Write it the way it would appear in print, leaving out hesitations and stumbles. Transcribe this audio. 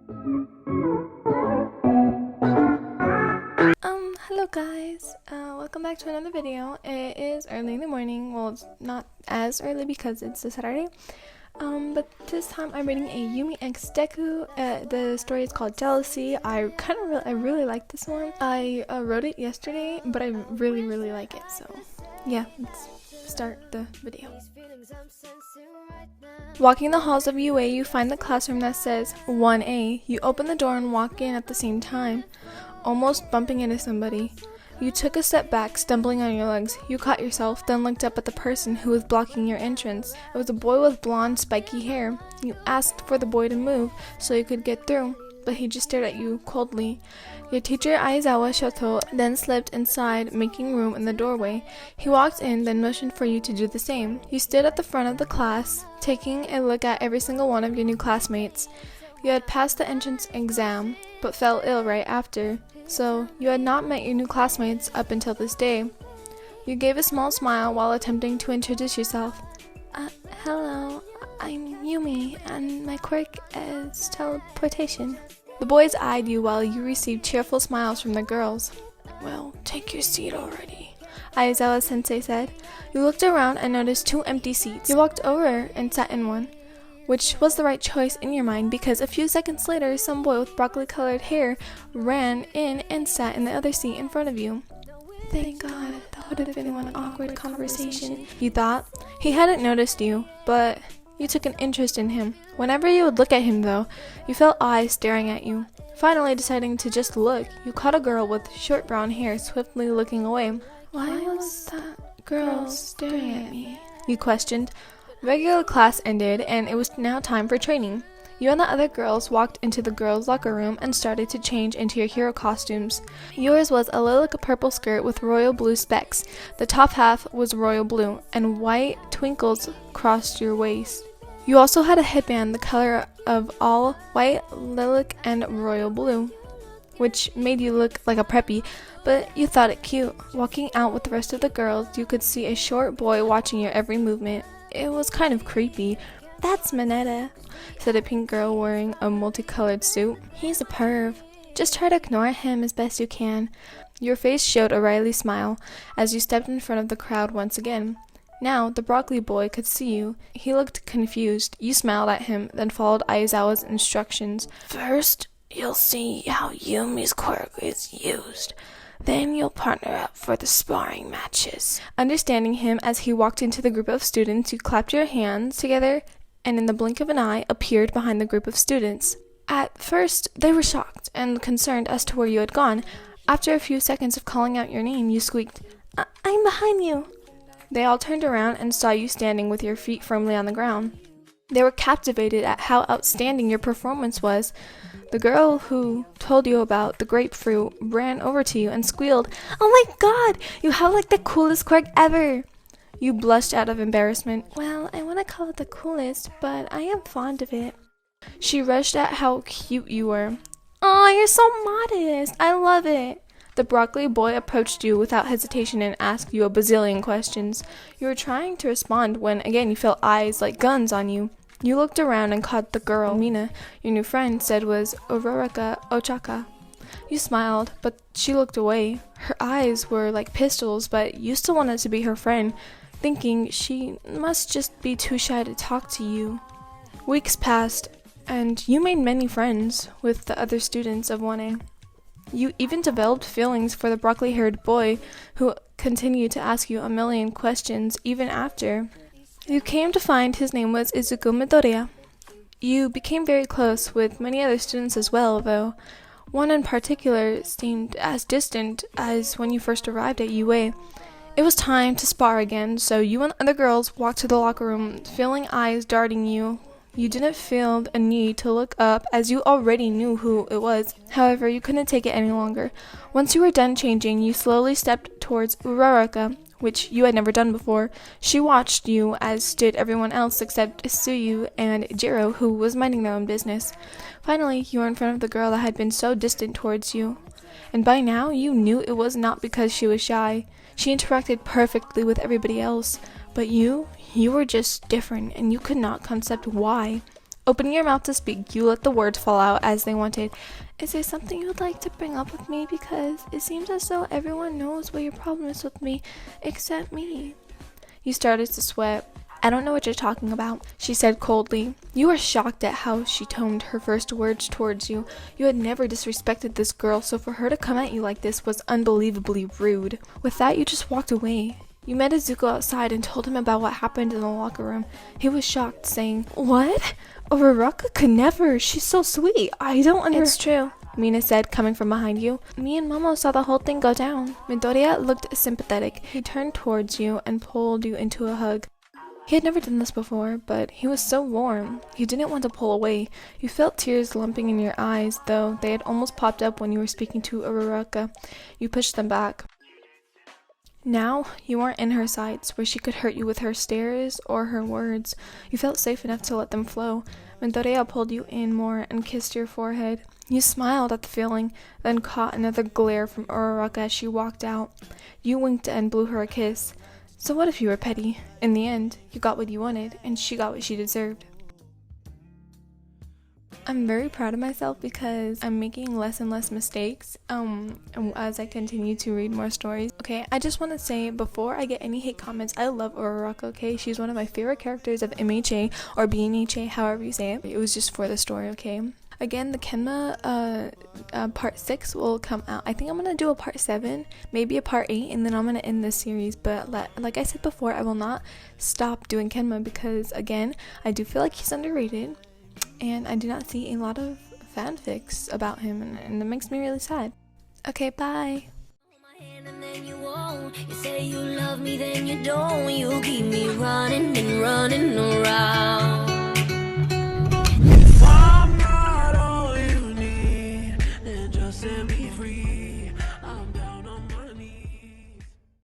Hello guys, welcome back to another video. It is early in the morning. Well, it's not as early because it's a Saturday. But this time I'm reading a Yumi x Deku. The story is called Jealousy. I really like this one. I wrote it yesterday, but I really like it. So yeah, let's start the video. Walking the halls of UA, you find the classroom that says 1A. You open the door and walk in at the same time, almost bumping into somebody. You took a step back, stumbling on your legs. You caught yourself, then looked up at the person who was blocking your entrance. It was a boy with blonde, spiky hair. You asked for the boy to move so you could get through, but he just stared at you coldly. Your teacher, Aizawa Shoto, then slipped inside, making room in the doorway. He walked in, then motioned for you to do the same. You stood at the front of the class, taking a look at every single one of your new classmates. You had passed the entrance exam, but fell ill right after. So, you had not met your new classmates up until this day. You gave a small smile while attempting to introduce yourself. Hello, I'm Yumi, and my quirk is teleportation. The boys eyed you while you received cheerful smiles from the girls. Well, take your seat already, Aizawa-sensei said. You looked around and noticed 2 empty seats. You walked over and sat in one, which was the right choice in your mind because a few seconds later, some boy with broccoli-colored hair ran in and sat in the other seat in front of you. Thank God, that would have been one awkward conversation, you thought. He hadn't noticed you, but you took an interest in him. Whenever you would look at him, though, you felt eyes staring at you. Finally deciding to just look, you caught a girl with short brown hair swiftly looking away. Why was that girl staring at me? You questioned. Regular class ended, and it was now time for training. You and the other girls walked into the girls' locker room and started to change into your hero costumes. Yours was a lilac purple skirt with royal blue specks. The top half was royal blue, and white twinkles crossed your waist. You also had a headband the color of all white, lilac, and royal blue, which made you look like a preppy, but you thought it cute. Walking out with the rest of the girls, you could see a short boy watching your every movement. It was kind of creepy. That's Mineta, said a pink girl wearing a multicolored suit. He's a perv. Just try to ignore him as best you can. Your face showed a wry smile as you stepped in front of the crowd once again. Now, the broccoli boy could see you. He looked confused. You smiled at him, then followed Aizawa's instructions. First, you'll see how Yumi's quirk is used. Then you'll partner up for the sparring matches. Understanding him as he walked into the group of students, you clapped your hands together and in the blink of an eye appeared behind the group of students. At first, they were shocked and concerned as to where you had gone. After a few seconds of calling out your name, you squeaked, I'm behind you. They all turned around and saw you standing with your feet firmly on the ground. They were captivated at how outstanding your performance was. The girl who told you about the grapefruit ran over to you and squealed, Oh my God, you have like the coolest quirk ever. You blushed out of embarrassment. Well, I want to call it the coolest, but I am fond of it. She rushed at how cute you were. Aw, you're so modest. I love it. The broccoli boy approached you without hesitation and asked you a bazillion questions. You were trying to respond when again you felt eyes like guns on you. You looked around and caught the girl Mina, your new friend, said was Uraraka Ochaka. You smiled, but she looked away. Her eyes were like pistols, but you still wanted to be her friend, thinking she must just be too shy to talk to you. Weeks passed, and you made many friends with the other students of 1A. You even developed feelings for the broccoli-haired boy who continued to ask you a million questions even after. You came to find his name was Izuku Midoriya. You became very close with many other students as well, though one in particular seemed as distant as when you first arrived at UA. It was time to spar again, so you and the other girls walked to the locker room, feeling eyes darting you. You didn't feel a need to look up as you already knew who it was. However, you couldn't take it any longer. Once you were done changing, you slowly stepped towards Uraraka, which you had never done before. She watched you, as did everyone else except Suyu and Jiro, who was minding their own business. Finally, you were in front of the girl that had been so distant towards you. And by now, you knew it was not because she was shy. She interacted perfectly with everybody else. But you were just different, and you could not concept why. Opening your mouth to speak, you let the words fall out as they wanted. Is there something you'd like to bring up with me? Because it seems as though everyone knows what your problem is with me, except me. You started to sweat. I don't know what you're talking about, she said coldly. You were shocked at how she toned her first words towards you. You had never disrespected this girl, so for her to come at you like this was unbelievably rude. With that, you just walked away. You met Izuku outside and told him about what happened in the locker room. He was shocked, saying, "What? Uraraka could never. She's so sweet. I don't understand." "It's true," Mina said, coming from behind you. "Me and Momo saw the whole thing go down." Midoriya looked sympathetic. He turned towards you and pulled you into a hug. He had never done this before, but he was so warm. You didn't want to pull away. You felt tears lumping in your eyes, though they had almost popped up when you were speaking to Uraraka. You pushed them back. Now, you weren't in her sights, where she could hurt you with her stares or her words. You felt safe enough to let them flow. Midoriya pulled you in more and kissed your forehead. You smiled at the feeling, then caught another glare from Uraraka as she walked out. You winked and blew her a kiss. So what if you were petty? In the end, you got what you wanted, and she got what she deserved. I'm very proud of myself because I'm making less and less mistakes as I continue to read more stories. Okay, I just want to say before I get any hate comments, I love Uraraka, okay? She's one of my favorite characters of MHA or BNHA, however you say it. It was just for the story, okay? Again, the Kenma part 6 will come out. I think I'm going to do a part 7, maybe a part 8, and then I'm going to end this series. But like I said before, I will not stop doing Kenma because, again, I do feel like he's underrated. And I do not see a lot of fanfics about him, and that makes me really sad. Okay, bye! You say you love me, then you don't. You keep me running and running around. If I'm not all you need, then just set me free.